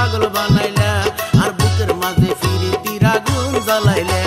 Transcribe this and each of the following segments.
পাগল বানাইলা আর বুকের মাঝে ফিরিতির আগুন জ্বালাইলা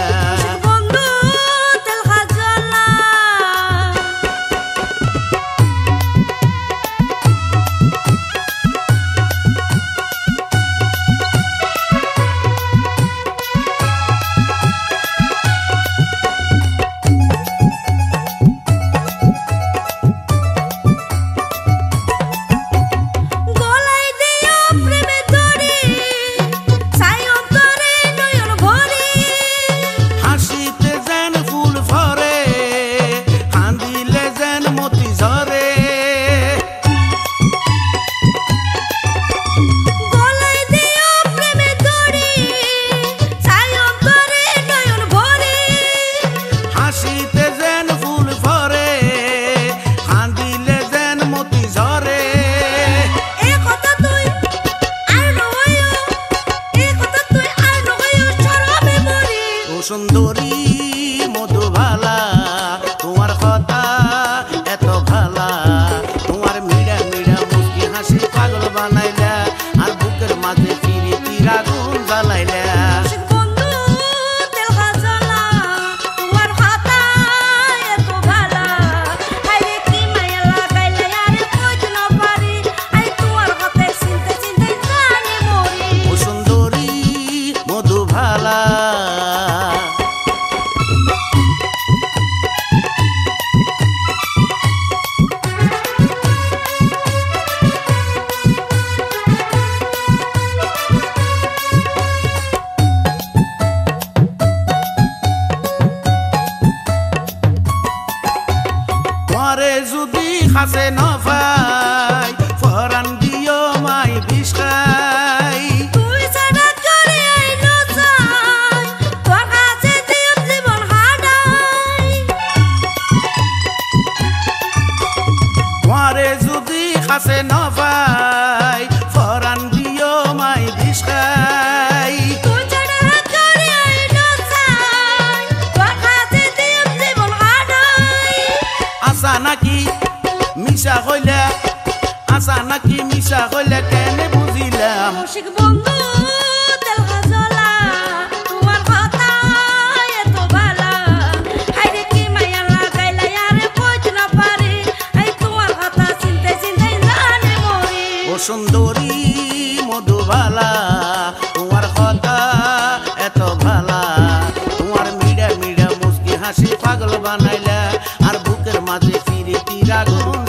সুন্দরী মধুবালা তোমার কথা এত ভালা তোমার মিড়া মিড়া মুস্কি হাসি পাগল বানাইলা আর বুকের মাঝে ফিরিতির আগুন জ্বালাইলা যদি হাসে নফাই ফরান দিও মাই বিষ্কাই তুই সাদা করে আইলো চাই তোর কাছে জীবন হাডাই মারে যদি হাসে নফাই ফরান দিও মাই বিষ্কাই তুই সাদা করে আইলো চাই তোর কাছে জীবন হাডাই আসা নাকি মিশা হইলে আসা নাকি মিশা হইলে কেন বুঝিলাম বন্ধু তেল হাজলা তোমার কথা এত ভালা আইরে কি মায়া লাগাইলা আরে কইত না পারি এই তোমার কথা চিন্তে চিন্তে জানে মরি ও সুন্দরী মধুবালা তোমার কথা এত ভালা তোমার মিড়া মিড়া মুস্কি হাসি পাগল বানাইলা আর বুকের মাঝে ফিরিতির আগুন